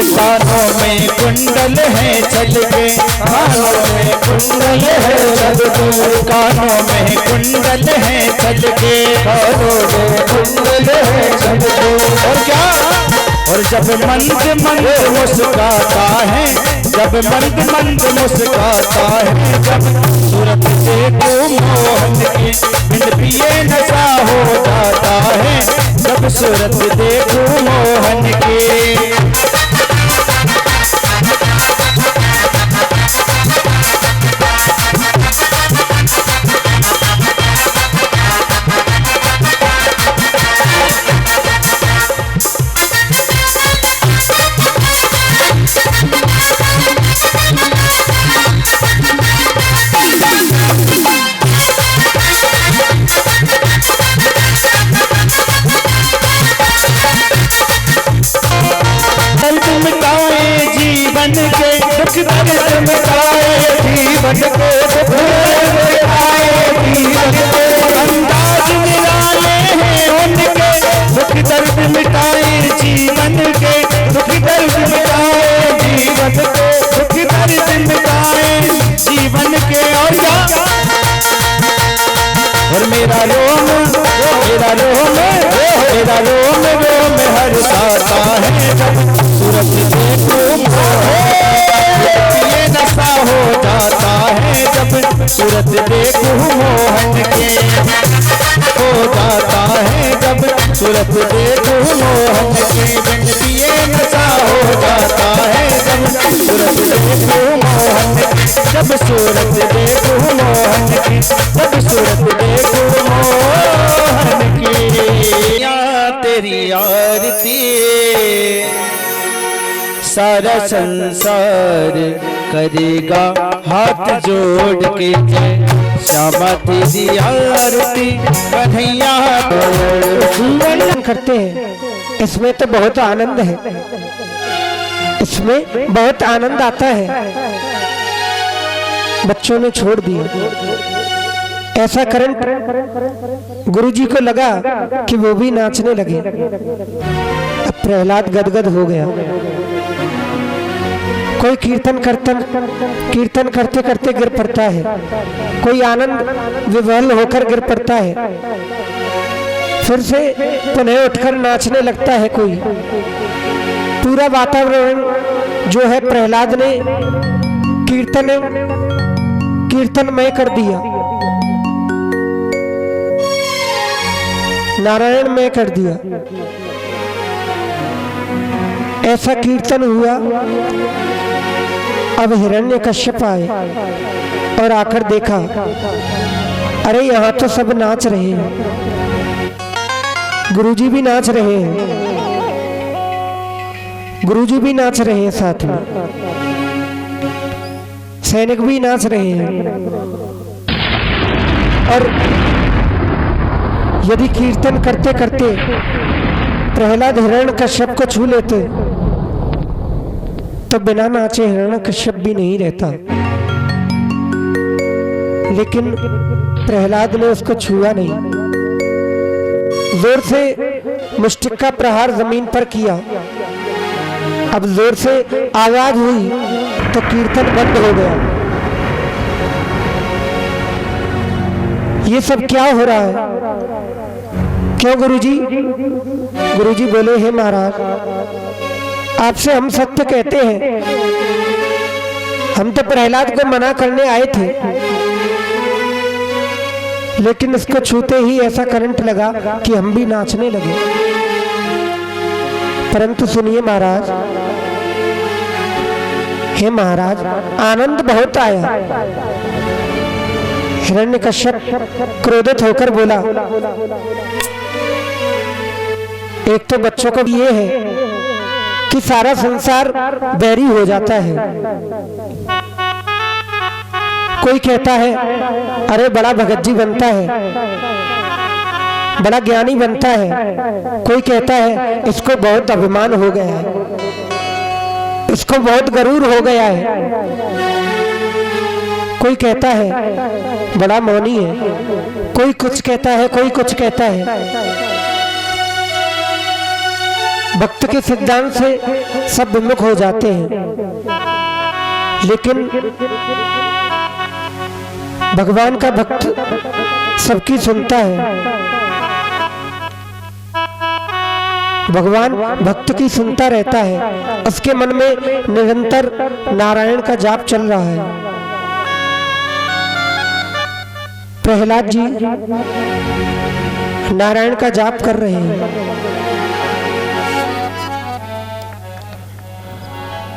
कानों में कुंडल है चल के, कानों में कुंडल है चल के, कानों में कुंडल है चल के, कानों में कुंडल है चल के। और क्या, और जब मंद मंद मुस्काता है, जब मंद मंद मुस्काता है, जब सूरत देखो मोहन की बिन पिए नशा हो जाता है, जब सूरत देखो मोहन की। जीवन के दुख दर्द मिटाए, जीवन को दुख दर्द मिटाए, जीवन को अंदाज निराले हैं उनके, दुख दर्द मिटाए जीवन के, दुख दर्द मिटाए जीवन को, दुख दर्द मिटाए जीवन के। और मेरा रोम, मेरा रोम, मेरा रोम रोम हर्षाता है, जब सूरत देखो ये नशा हो जाता है, जब सूरत देखो मोहन के, हो जाता है जब सूरत देखो मोहन के, बिन पिए नशा हो जाता है, जब सूरत देखो मोहन के, जब सूरत देखो मोहन की, जब सूरत देखो मोहन की। या तेरी आरती सारा संसार करेगा हाथ जोड़ के, श्यामा तेरी आरती कन्हैया। जीवन करते हैं, इसमें तो बहुत आनंद है, इसमें बहुत आनंद आता है। बच्चों ने छोड़ दिया, ऐसा करंट गुरुजी को लगा कि वो भी नाचने लगे। अब प्रहलाद गदगद हो गया। कोई कीर्तन करते करते गिर पड़ता है, कोई आनंद विवल होकर गिर पड़ता है, फिर से पुनः उठकर नाचने लगता है कोई। पूरा वातावरण जो है प्रहलाद ने कीर्तनमय कर दिया, नारायणमय कर दिया। ऐसा कीर्तन हुआ। अब हिरण्यकश्यप आए और आकर देखा, अरे यहाँ तो सब नाच रहे हैं, गुरुजी भी नाच रहे हैं, गुरुजी भी नाच रहे हैं, साथ में सैनिक भी नाच रहे हैं। और यदि कीर्तन करते करते प्रहलाद हिरण्यकश्यप को छू लेते तो बिना नाचे हिरण्यकश्यप भी नहीं रहता, लेकिन प्रहलाद ने उसको छुआ नहीं। जोर से मुष्टिक का प्रहार जमीन पर किया। अब जोर से आवाज हुई तो कीर्तन बंद हो गया। ये सब क्या हो रहा है? क्यों गुरुजी? गुरुजी बोले, हे महाराज, आपसे हम सत्य कहते हैं, हम तो प्रहलाद को मना करने आए थे, लेकिन इसको छूते ही ऐसा करंट लगा कि हम भी नाचने लगे। परंतु सुनिए महाराज, हे महाराज, आनंद बहुत आया। हिरण्यकश्यप क्रोधित होकर बोला, एक तो बच्चों को ये है कि सारा संसार बैरी हो जाता है। कोई कहता है अरे बड़ा भगत जी बनता है, बड़ा ज्ञानी बनता है। कोई कहता है इसको बहुत अभिमान हो गया है, इसको बहुत गरूर हो गया है। कोई कहता है बड़ा मौनी है, कोई कुछ कहता है, कोई कुछ कहता है। भक्त के सिद्धांत से सब विमुख हो जाते हैं, लेकिन भगवान का भक्त सबकी सुनता है। भगवान भक्त की सुनता रहता है, उसके मन में निरंतर नारायण का जाप चल रहा है। प्रहलाद जी नारायण का जाप कर रहे हैं।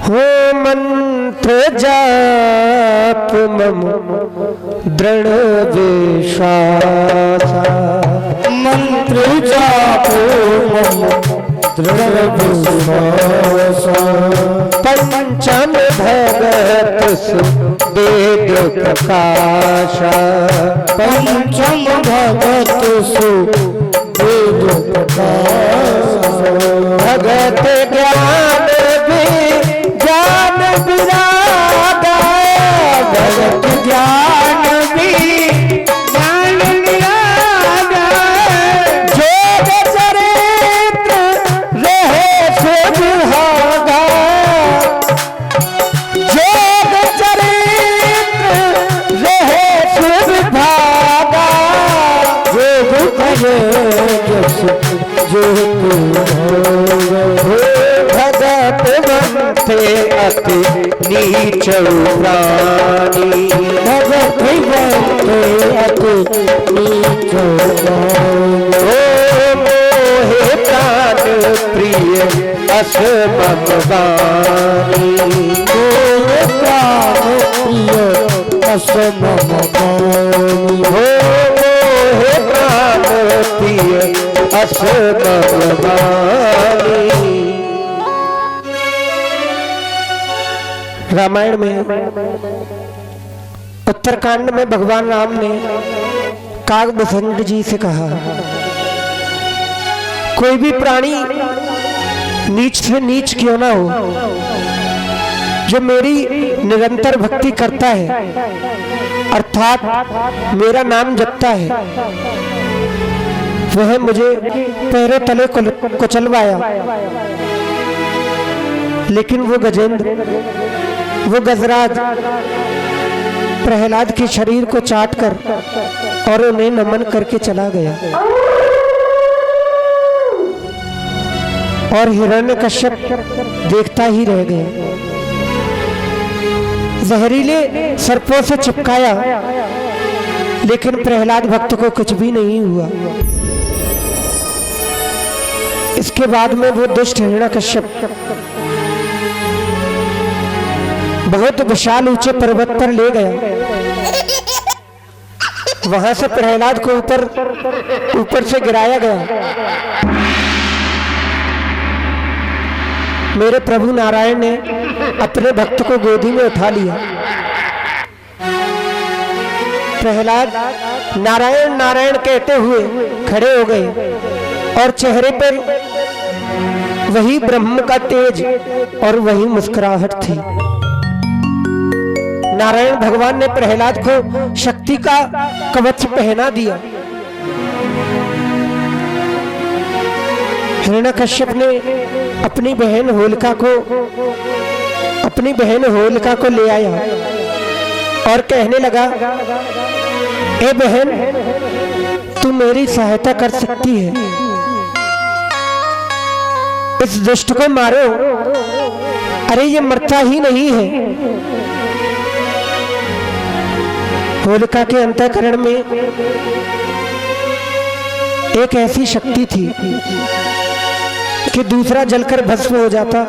हो मंत्र जाप मम दृढ़ विश्वास, मंत्र जाप मम दृढ़ विश्वास, पंचम भगत वेद प्रकाश, पंचम भगत वेद प्रकाश, भगत ज्ञान ज्ञान विरागा, भगत ज्ञान ज्ञान विरागा, जोग चरित्र रहे सुभागा, जोग चरित्र रहे सुभागा, जोग करे जस भगत बनते अति नीच प्राणी, भगत बनते अति नीच प्राणी, मोहे प्राण प्रिय अस भगवानी, मोहे प्राण प्रिय अस भगवानी, मोहे प्राण प्रिय अस भगवानी। रामायण में उत्तरकांड में भगवान राम ने कागभूषण जी से कहा, कोई भी प्राणी नीच से नीच क्यों ना हो, जो मेरी निरंतर भक्ति करता है अर्थात मेरा नाम जपता है, वह मुझे पैरों तले कुचलवाया, लेकिन वो गजेंद्र, वो गजराज प्रहलाद के शरीर को चाटकर और उन्हें नमन करके चला गया। और हिरण्यकश्यप देखता ही रह गया। जहरीले सर्पों से चिपकाया, लेकिन प्रहलाद भक्त को कुछ भी नहीं हुआ। इसके बाद में वो दुष्ट हिरण्यकश्यप बहुत विशाल ऊंचे पर्वत पर ले गया। वहां से प्रहलाद को ऊपर से गिराया गया। मेरे प्रभु नारायण ने अपने भक्त को गोदी में उठा लिया। प्रहलाद नारायण नारायण कहते हुए खड़े हो गए और चेहरे पर वही ब्रह्म का तेज और वही मुस्कुराहट थी। नारायण भगवान ने प्रहलाद को शक्ति का कवच पहना दिया। हिरण्यकश्यप ने अपनी बहन होलिका को ले आया और कहने लगा, ए बहन, तू मेरी सहायता कर सकती है, इस दुष्ट को मारो। अरे ये मरता ही नहीं है। होलिका के अंतःकरण में एक ऐसी शक्ति थी कि दूसरा जलकर भस्म हो जाता,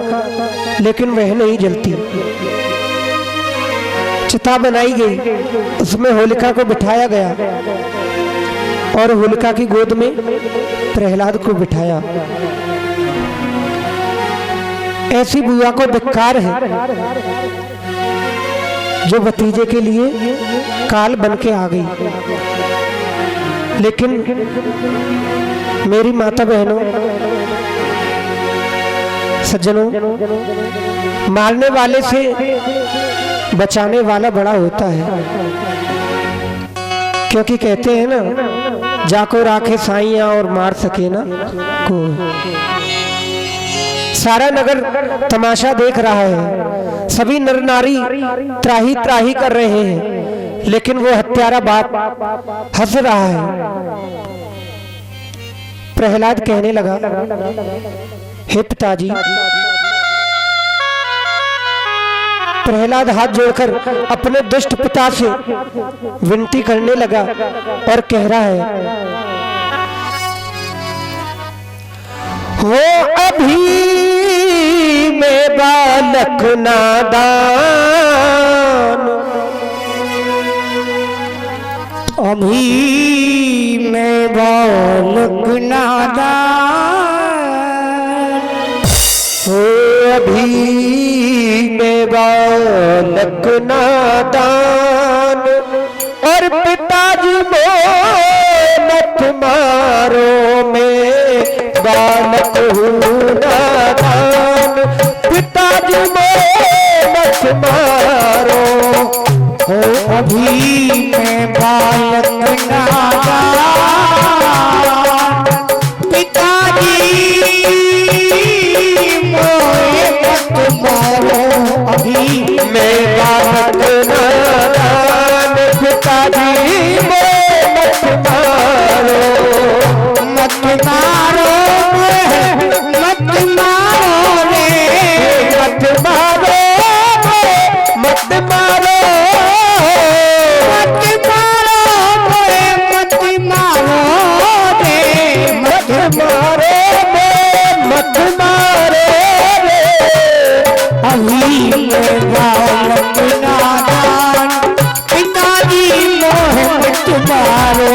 लेकिन वह नहीं जलती। चिता बनाई गई, उसमें होलिका को बिठाया गया और होलिका की गोद में प्रहलाद को बिठाया। ऐसी बुआ को धिक्कार है जो भतीजे के लिए काल बन के आ गई। लेकिन मेरी माता बहनों, सज्जनों, मारने वाले से बचाने वाला बड़ा होता है, क्योंकि कहते हैं ना, जाको राखे साइया और मार सके ना को। सारा नगर तमाशा देख रहा है, सभी नर नारी त्राही त्राही कर रहे हैं, लेकिन वो हत्यारा बाप हंस रहा है। प्रहलाद कहने लगा, हे पिताजी। प्रहलाद हाथ जोड़कर अपने दुष्ट पिता से विनती करने लगा और कह रहा है, हो अभी मैं बालक नादान, अभी मैं बालक नादान, हो अभी मैं बालक नादान, और पिताजी मत मारो, मैं बालक हूँ नादान, पिताजी मत मारो, हो अभी मैं बालक नादान, पिताजी मत मारो, अभी मैं बालक नादान, पिताजी मत मारो, मत मारो, मत मारो रे, मत मारो, मत मारो, मत मारो रे, मत मारो, मत मारो रे, अभी मैं बालक नादान, पिताजी मोह मत मारो।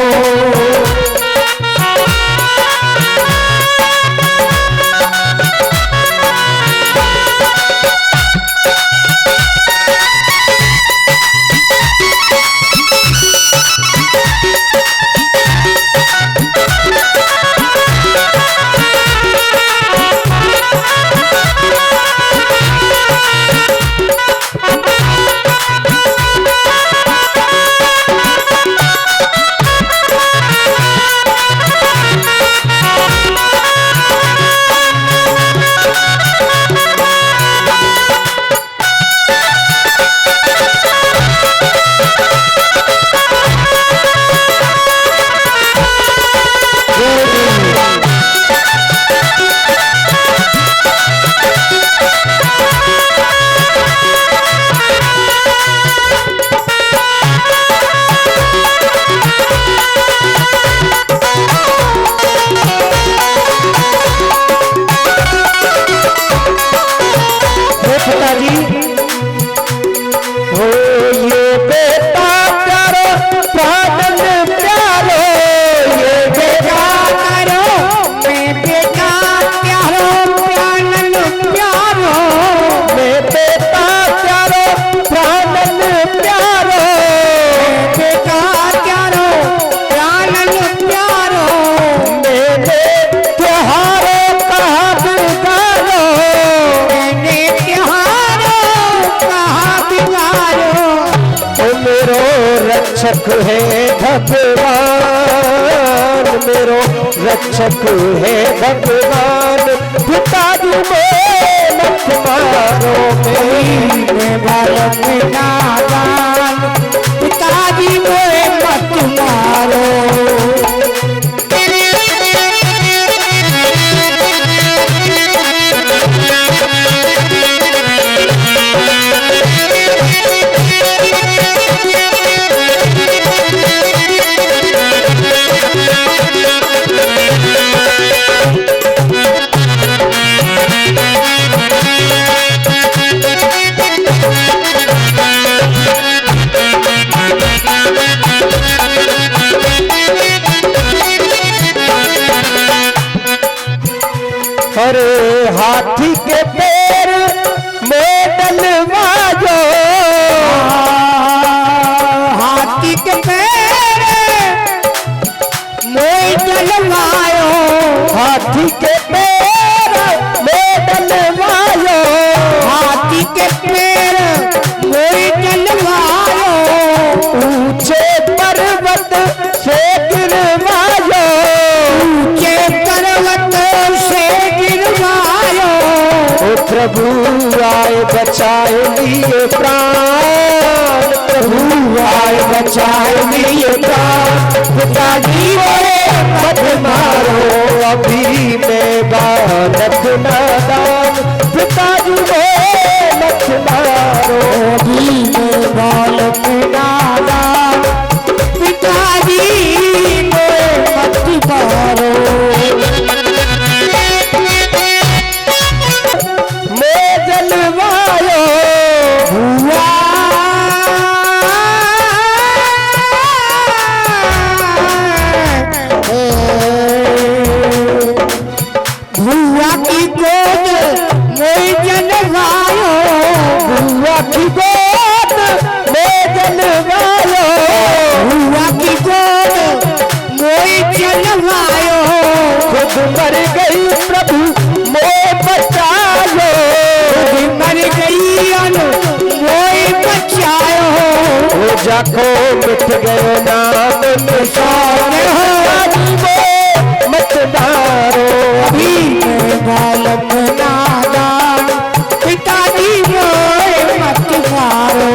रक्षक है भगवान, मेरो रक्षक है भगवान, पिताजी मत मारो, मैं बालक नादान, पिताजी मत मारो। अरे हाथी के पैर में डलवायो, हाथी के पैर में डलवायो, हाथी के पैर में डलवायो, हाथी के पैर में डलवायो, ऊंचे पर्वत से गिरवायो, ऊंचे पर्वत से गिरवायो, प्रभु आए बचाए लिए प्राण, प्रभु आए बचाए लिए प्राण। पिताजी मत मारो अभी मैं बालक नादान, पिताजी मत मारो अभी मैं बालक नादान, पिताजी मत मारो। मैं जलवायो हुआ भुआ की गोद मैं जलवायो, भुआ की गोद मैं जलवायो, भुआ की गोद मैं जलवायो। खुद मर गई प्रभु मैं बचायो, खुद मर गई अनु मैं बचायो। हो जाको मिट गयो नाम निशान हो मत मारो अभी मैं बालक नादान, पिताजी मत मारो।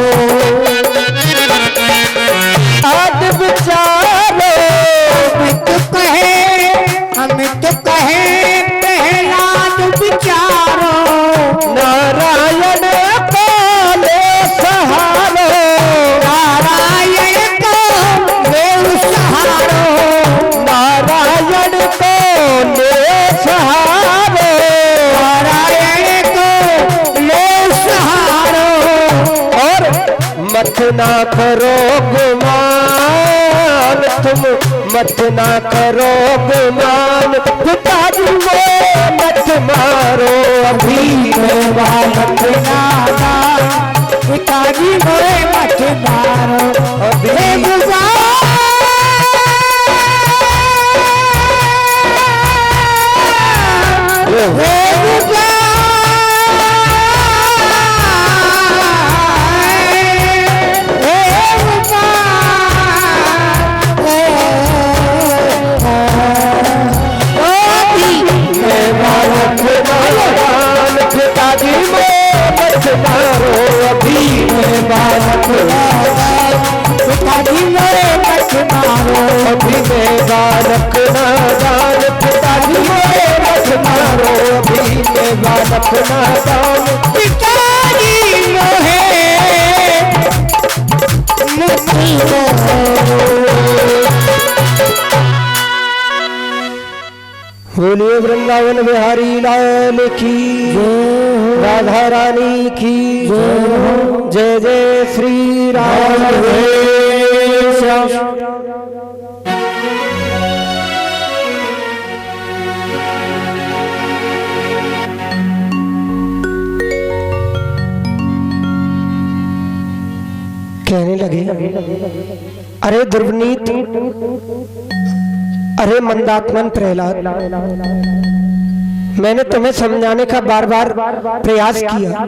आज विचारो हम तो कहे प्रहलाद विचारो, नारायण को ले सहारो, नारायण को ले सहारो, नारायण को ले सहारो, नारायण को ले सहारो। और मत ना करो गुमान, तुम मत ना करो गुमान, पिताजी मत मारो अभी मैं बालक नादान, पिताजी मत मारो अभी। पिताजी मत मारो अभी मैं बालक नादान, पिताजी मत मारो अभी मैं बालक नादान, पिताजी मत मारो अभी मैं बालक नादान, पिताजी बोलिए वृंदावन बिहारी लाल की जय, राधा रानी की जय, जय जय श्री राम श्याम। कहने लगे अरे दुर्वनीत, अरे मंदात्मन प्रहलाद, मैंने तुम्हें समझाने का बार बार प्रयास किया,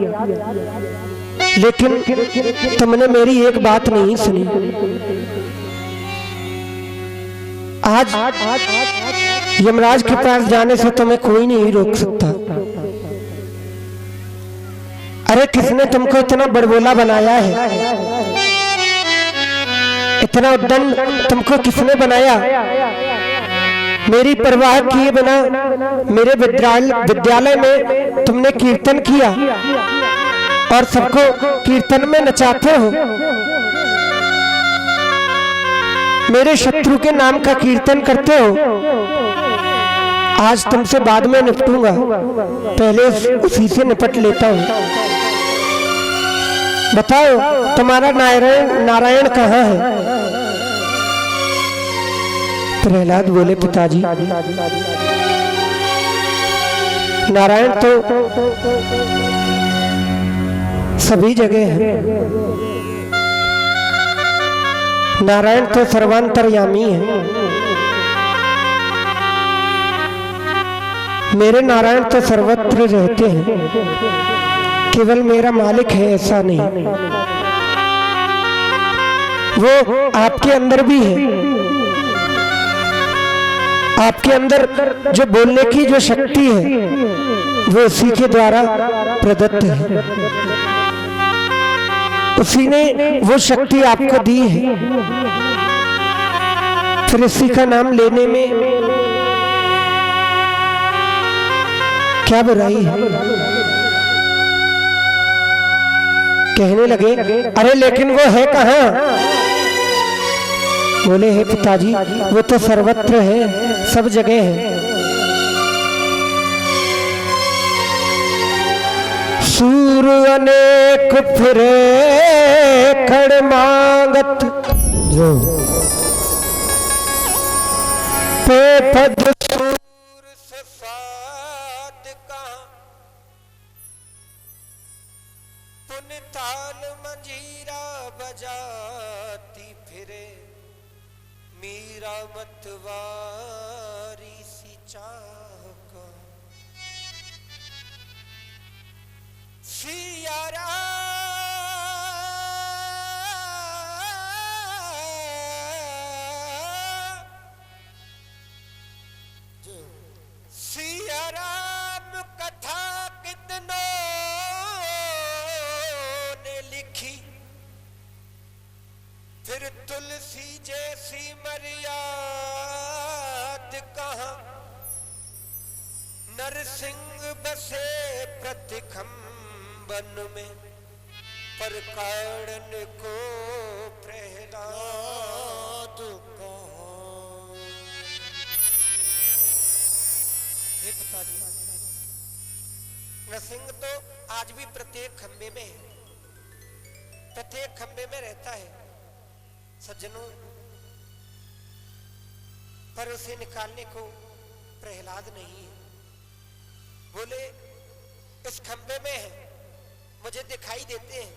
लेकिन तुमने मेरी एक बात नहीं सुनी। आज यमराज के पास जाने से तुम्हें कोई नहीं रोक सकता। अरे किसने तुमको इतना बड़बोला बनाया है, इतना उद्दंड तुमको किसने बनाया? मेरी परवाह किए बिना मेरे विद्यालय में तुमने कीर्तन किया और सबको कीर्तन में नचाते हो। मेरे शत्रु के नाम का कीर्तन करते हो। आज तुमसे बाद में निपटूंगा, पहले उसी से निपट लेता हूँ। बताओ तुम्हारा नारायण कहाँ है? प्रहलाद बोले पिताजी, नारायण तो सभी जगह है, नारायण तो सर्वांतर्यामी है। मेरे नारायण तो सर्वत्र रहते हैं, केवल मेरा मालिक है ऐसा नहीं। वो आपके अंदर भी है। आपके अंदर जो बोलने की जो शक्ति है वो उसी के द्वारा प्रदत्त है, उसी ने वो शक्ति आपको दी है। फिर इसी का नाम लेने में क्या बुराई है? कहने लगे अरे लेकिन वो है कहाँ? बोले हे पिताजी वो तो सर्वत्र है, सब जगह है। सूर अनेक फिरे खड़ मांगत जो पे पद सूर ससाद कहाँ, पुन ताल मंजीरा बजाती फिरे, मीरा मतवारी सी चाका। सियारा सियाराम कथा कितनों ने लिखी, फिर तुलसी जैसी मर्याद कहाँ। नरसिंह बसे प्रतिखंबन में, पर कारण को प्रहलाद कहाँ। हे पिताजी, नरसिंह तो आज भी प्रत्येक खंबे में है, प्रत्येक खंबे में रहता है सज्जनों, पर उसे निकालने को प्रहलाद नहीं है। बोले इस खंबे में है, मुझे दिखाई देते हैं,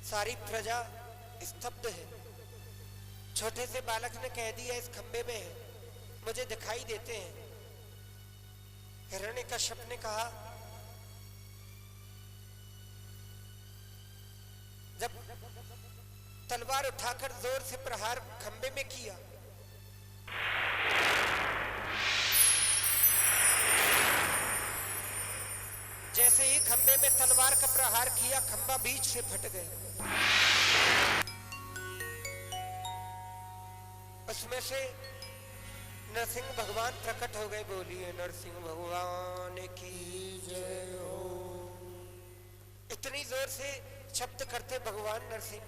सारी प्रजा स्तब्ध है। छोटे से बालक ने कह दिया इस खंबे में है, मुझे दिखाई देते हैं। हिरण्यकश्यप ने कहा जब तलवार उठाकर जोर से प्रहार खंबे में किया, जैसे ही खंबे में तलवार का प्रहार किया, खंबा बीच से फट गया। उसमें से नरसिंह भगवान प्रकट हो गए। बोलिए नरसिंह भगवान की जय हो। इतनी जोर से शब्द करते भगवान नरसिंह,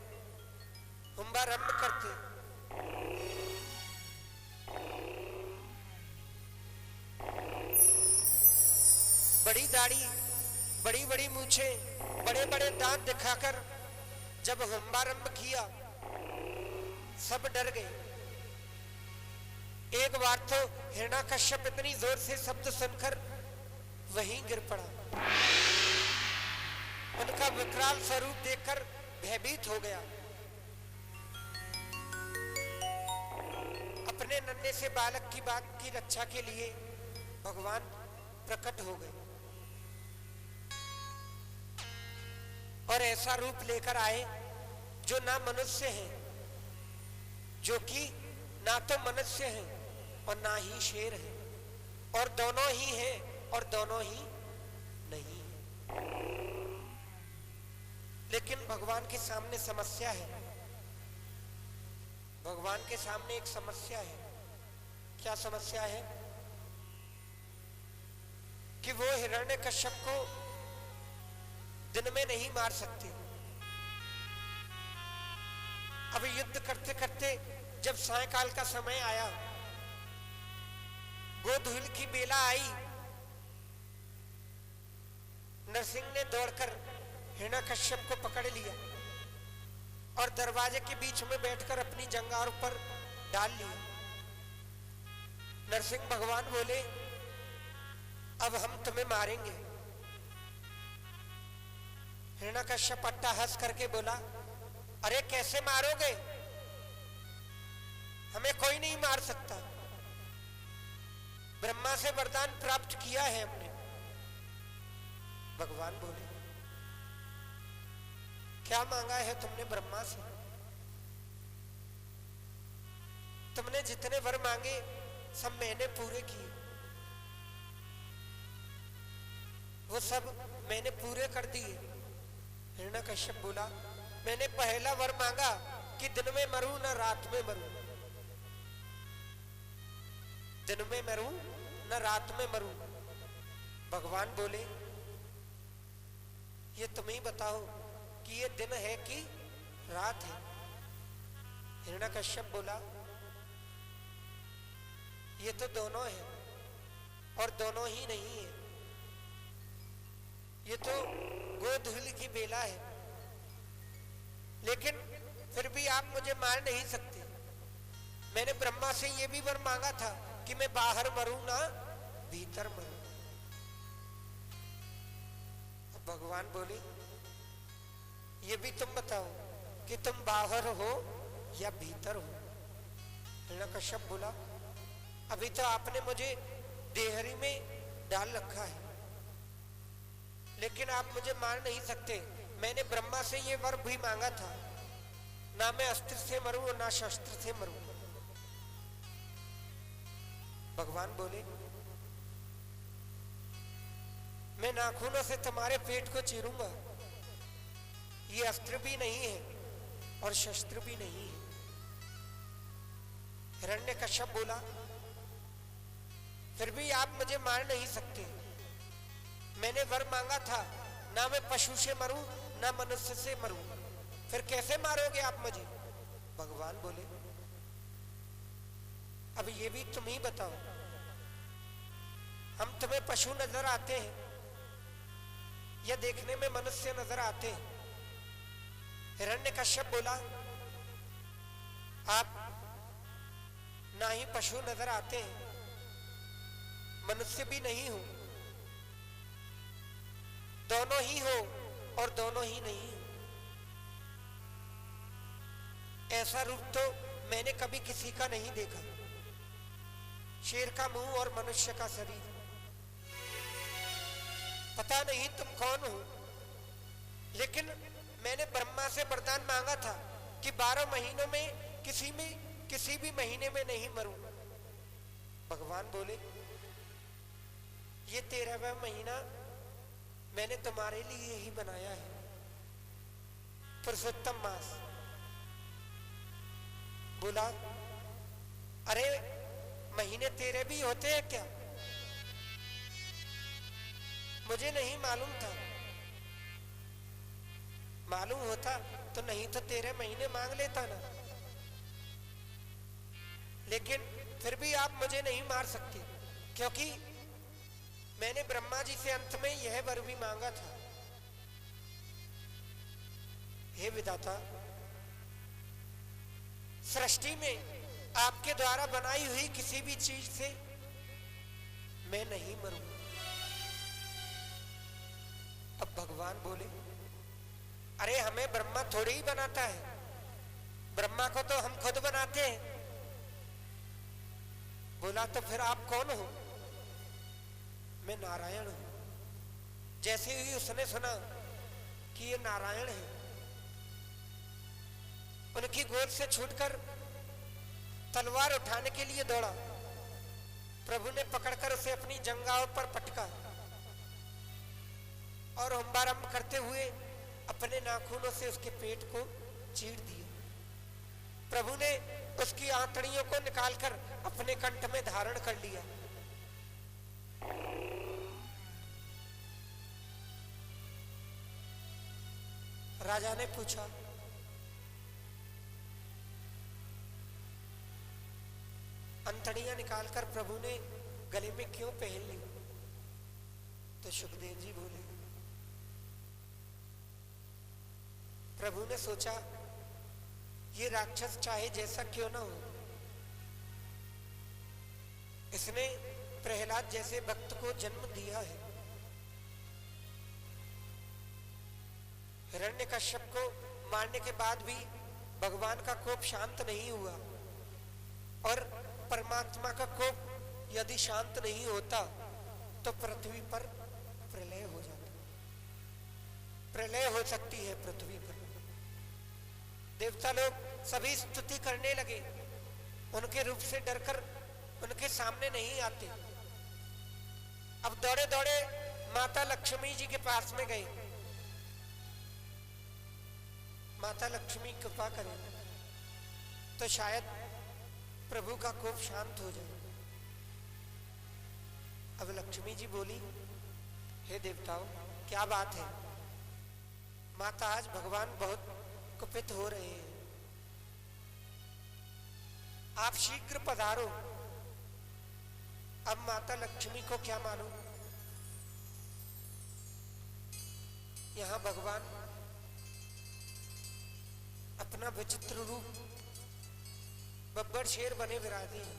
कुंभारंभ करते। बड़ी दाढ़ी, बड़ी बड़ी मूछें, बड़े बड़े दांत दिखाकर जब हुंबारंभ किया, सब डर गए। एक बार तो हिरण्यकश्यप इतनी जोर से शब्द सुनकर वहीं गिर पड़ा। उनका विकराल स्वरूप देखकर भयभीत हो गया। अपने नन्हे से बालक की बात की रक्षा के लिए भगवान प्रकट हो गए और ऐसा रूप लेकर आए जो ना मनुष्य है, जो कि ना तो मनुष्य है और ना ही शेर है, और दोनों ही हैं और दोनों ही नहीं है। लेकिन भगवान के सामने समस्या है। भगवान के सामने एक समस्या है। क्या समस्या है? कि वो हिरण्यकश्यप को दिन में नहीं मार सकते। अब युद्ध करते करते जब सायंकाल का समय आया, गोधूल की बेला आई, नरसिंह ने दौड़कर हिरण्यकश्यप को पकड़ लिया और दरवाजे के बीच में बैठकर अपनी जंगार पर डाल लिया। नरसिंह भगवान बोले अब हम तुम्हें मारेंगे। हिरण्यकश्यप अट्टहास करके बोला अरे कैसे मारोगे, हमें कोई नहीं मार सकता, ब्रह्मा से वरदान प्राप्त किया है हमने। भगवान बोले क्या मांगा है तुमने ब्रह्मा से? तुमने जितने वर मांगे सब मैंने पूरे किए। वो सब मैंने पूरे कर दिए। हिरण्यकश्यप बोला, मैंने पहला वर मांगा कि दिन में मरूं ना रात में मरूं, दिन में मरूं ना रात में मरूं। भगवान बोले, ये तुम ही बताओ कि ये दिन है कि रात है। हिरण्यकश्यप बोला, ये तो दोनों है और दोनों ही नहीं है, ये तो गोधूलि की बेला है, लेकिन फिर भी आप मुझे मार नहीं सकते। मैंने ब्रह्मा से ये भी वर मांगा था कि मैं बाहर मरूं ना भीतर मरूं। भगवान बोले, ये भी तुम बताओ कि तुम बाहर हो या भीतर हो। हिरण्यकश्यप बोला, अभी तो आपने मुझे देहरी में डाल रखा है, लेकिन आप मुझे मार नहीं सकते। मैंने ब्रह्मा से ये वर भी मांगा था, ना मैं अस्त्र से मरूं और ना शस्त्र से मरूं। भगवान बोले, मैं नाखूनों से तुम्हारे पेट को चीरूंगा, ये अस्त्र भी नहीं है और शस्त्र भी नहीं है। हिरण्यकश्यप बोला, फिर भी आप मुझे मार नहीं सकते। मैंने वर मांगा था, ना मैं पशु से मरूं ना मनुष्य से मरूं, फिर कैसे मारोगे आप मुझे? भगवान बोले, अब ये भी तुम ही बताओ, हम तुम्हें पशु नजर आते हैं या देखने में मनुष्य नजर आते हैं? हिरण्यकश्यप बोला, आप ना ही पशु नजर आते हैं, मनुष्य भी नहीं हो, दोनों ही हो और दोनों ही नहीं हो। ऐसा रूप तो मैंने कभी किसी का नहीं देखा, शेर का मुंह और मनुष्य का शरीर। पता नहीं तुम कौन हो, लेकिन मैंने ब्रह्मा से वरदान मांगा था कि 12 महीनों में किसी भी महीने में नहीं मरूं। भगवान बोले, ये 13वां महीना मैंने तुम्हारे लिए ही बनाया है, पुरुषोत्तम मास। बोला, अरे महीने 13 भी होते हैं क्या? मुझे नहीं मालूम था, मालूम होता तो नहीं तो 13 महीने मांग लेता ना। लेकिन फिर भी आप मुझे नहीं मार सकते, क्योंकि मैंने ब्रह्मा जी से अंत में यह वर भी मांगा था। हे विधाता, सृष्टि में आपके द्वारा बनाई हुई किसी भी चीज से मैं नहीं मरूंगा। अब भगवान बोले, अरे हमें ब्रह्मा थोड़ी ही बनाता है, ब्रह्मा को तो हम खुद बनाते हैं। बोला, तो फिर आप कौन हो? मैं नारायण हूं। जैसे ही उसने सुना कि ये नारायण है, उनकी गोद से छूटकर तलवार उठाने के लिए दौड़ा। प्रभु ने पकड़कर उसे अपनी जंघाओं पर पटका और हुंबारंभ करते हुए अपने नाखूनों से उसके पेट को चीर दिया। प्रभु ने उसकी आंतड़ियों को निकालकर अपने कंठ में धारण कर लिया। राजा ने पूछा, अंतड़ियां निकालकर प्रभु ने गले में क्यों पहन ली? तो सुखदेव जी बोले, प्रभु ने सोचा ये राक्षस चाहे जैसा क्यों ना हो, इसने प्रहलाद जैसे भक्त को जन्म दिया है। हिरण्यकश्यप को मारने के बाद भी भगवान का कोप शांत नहीं हुआ, और परमात्मा का कोप यदि शांत नहीं होता तो पृथ्वी पर प्रलय हो जाता, प्रलय हो सकती है पृथ्वी पर। देवता लोग सभी स्तुति करने लगे, उनके रूप से डरकर उनके सामने नहीं आते। अब दौड़े दौड़े माता लक्ष्मी जी के पास में गए, माता लक्ष्मी कृपा करें तो शायद प्रभु का कोप शांत हो जाए। अब लक्ष्मी जी बोली, हे देवताओं क्या बात है? माता आज भगवान बहुत कुपित हो रहे हैं, आप शीघ्र पधारो। अब माता लक्ष्मी को क्या मालूम, यहां भगवान अपना विचित्र रूप बब्बर शेर बने विराजे हैं।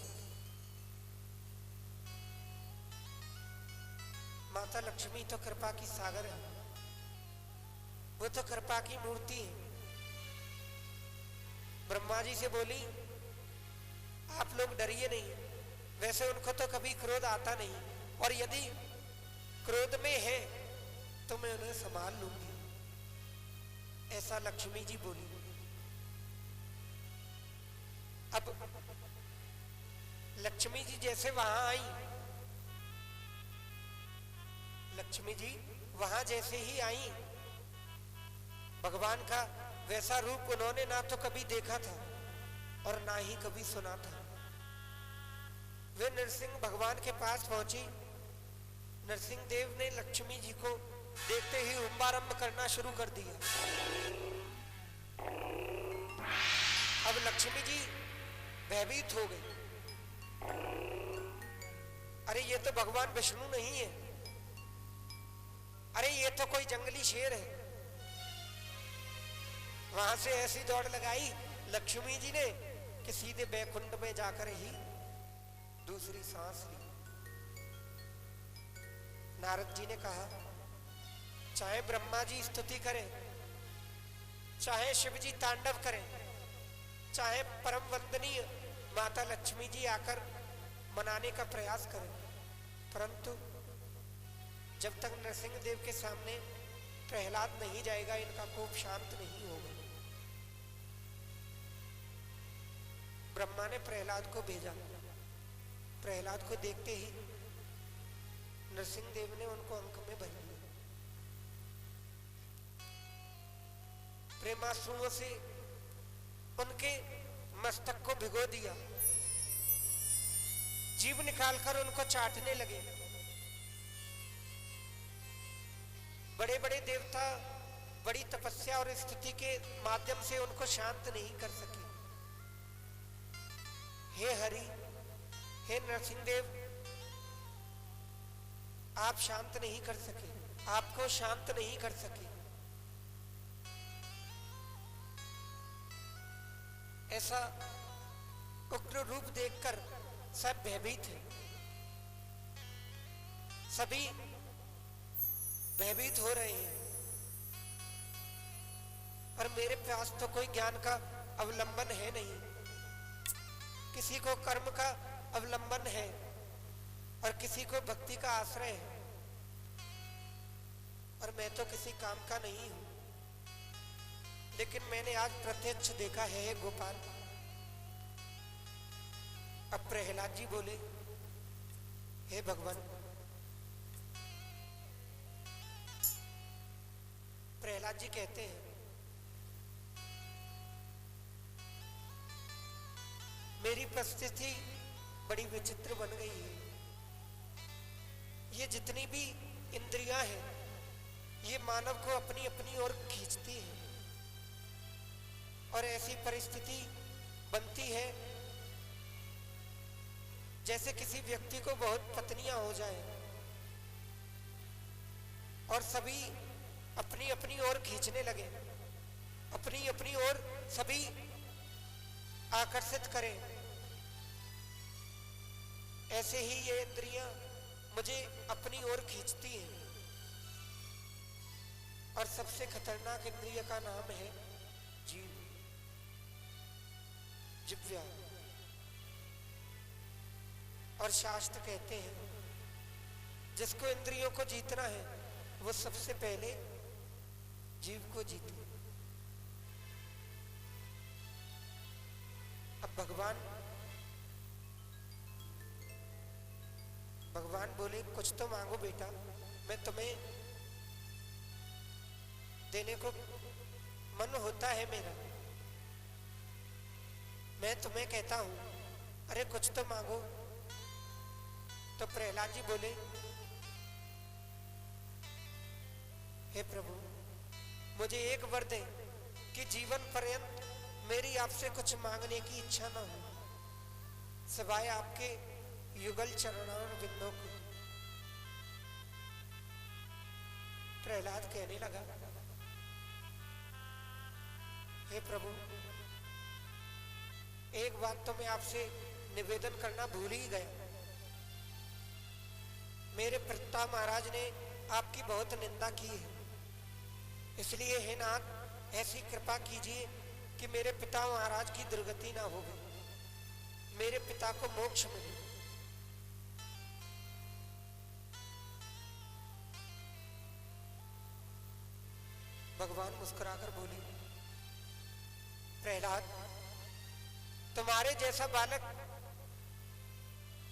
माता लक्ष्मी तो कृपा की सागर है, वो तो कृपा की मूर्ति है। ब्रह्मा जी से बोली, आप लोग डरिए नहीं, वैसे उनको तो कभी क्रोध आता नहीं, और यदि क्रोध में है तो मैं उन्हें संभाल लूंगी, ऐसा लक्ष्मी जी बोली। अब लक्ष्मी जी जैसे वहां आई, लक्ष्मी जी वहां जैसे ही आई, भगवान का वैसा रूप उन्होंने ना तो कभी देखा था और ना ही कभी सुना था। वे नरसिंह भगवान के पास पहुंची। नरसिंह देव ने लक्ष्मी जी को देखते ही हुंबारंभ करना शुरू कर दिया। अब लक्ष्मी जी भयभीत हो गई, अरे ये तो भगवान विष्णु नहीं है, अरे ये तो कोई जंगली शेर है। वहां से ऐसी दौड़ लगाई लक्ष्मी जी ने कि सीधे बैकुंठ में जाकर ही दूसरी सांस ली। नारद जी ने कहा, चाहे ब्रह्मा जी स्तुति करें, चाहे शिव जी तांडव करें, चाहे परम वंदनीय माता लक्ष्मी जी आकर मनाने का प्रयास करें, परंतु जब तक नरसिंह देव के सामने प्रहलाद नहीं जाएगा इनका कोप शांत नहीं होगा। ब्रह्मा ने प्रहलाद को भेजा। प्रहलाद को देखते ही नरसिंह देव ने उनको अंक में भर लिया। प्रेमाश्रुओं से उनके मस्तक को भिगो दिया, जीभ निकालकर उनको चाटने लगे। बड़े बड़े देवता बड़ी तपस्या और स्तुति के माध्यम से उनको शांत नहीं कर सके। हे हरि, हे नरसिंह देव, आप शांत नहीं कर सके, आपको शांत नहीं कर सके। ऐसा उग्र रूप देखकर सब भयभीत हैं, सभी भयभीत हो रहे हैं। और मेरे पास तो कोई ज्ञान का अवलंबन है नहीं, किसी को कर्म का अवलंबन है और किसी को भक्ति का आश्रय है, और मैं तो किसी काम का नहीं हूं। लेकिन मैंने आज प्रत्यक्ष देखा है गोपाल। अब प्रहलाद जी बोले, हे भगवान, प्रहलाद जी कहते हैं, मेरी परिस्थिति बड़ी विचित्र बन गई है। ये जितनी भी इंद्रियां हैं ये मानव को अपनी अपनी ओर खींचती है, और ऐसी परिस्थिति बनती है जैसे किसी व्यक्ति को बहुत पत्नियां हो जाए और सभी अपनी अपनी ओर खींचने लगे, अपनी अपनी ओर सभी आकर्षित करें। ऐसे ही ये इंद्रियां मुझे अपनी ओर खींचती हैं, और सबसे खतरनाक इंद्रिय का नाम है जीव, जिह्वा। और शास्त्र कहते हैं जिसको इंद्रियों को जीतना है वो सबसे पहले जीव को जीते। अब भगवान बोले, कुछ तो मांगो बेटा। मैं तुम्हें देने को मन होता है मेरा। मैं तुम्हें कहता हूं, अरे कुछ तो मांगो। तो प्रहलाद जी बोले, हे प्रभु, मुझे एक वर दे कि जीवन पर्यंत मेरी आपसे कुछ मांगने की इच्छा न हो, सिवाय आपके युगल चरणार बिंदों को। प्रहलाद कहने लगा, हे प्रभु, एक बात तो मैं आपसे निवेदन करना भूल ही गया। मेरे पिता महाराज ने आपकी बहुत निंदा की है, इसलिए हे नाथ, ऐसी कृपा कीजिए कि मेरे पिता महाराज की दुर्गति ना हो, मेरे पिता को मोक्ष मिले। भगवान मुस्कुराकर बोले, प्रहलाद, तुम्हारे जैसा बालक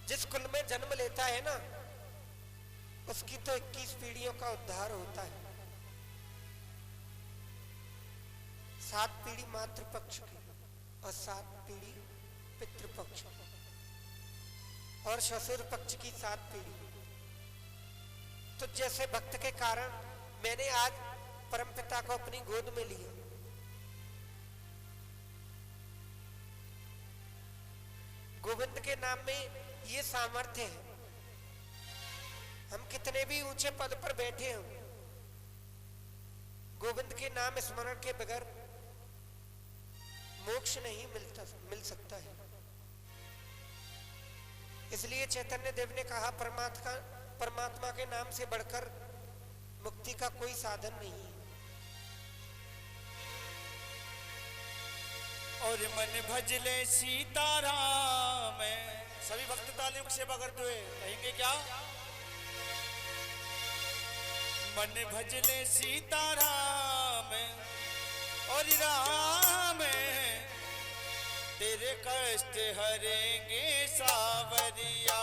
जिस कुल में जन्म लेता है ना, उसकी तो 21 पीढ़ियों का उद्धार होता है। 7 पीढ़ी मातृपक्ष की और 7 पीढ़ी पितृपक्ष और ससुर पक्ष की 7 पीढ़ी। तो जैसे भक्त के कारण मैंने आज परमपिता को अपनी गोद में लिया। गोविंद के नाम में ये सामर्थ्य है। हम कितने भी ऊंचे पद पर बैठे हों, गोविंद के नाम स्मरण के बगैर मोक्ष नहीं मिल सकता है। इसलिए चैतन्य देव ने कहा, परमात्मा के नाम से बढ़कर मुक्ति का कोई साधन नहीं है। और मन भजले सीताराम। सभी भक्त तालियों की सेवा करते हुए कहेंगे क्या? मन भजले सीताराम और राम, तेरे कष्ट हरेंगे सावरिया।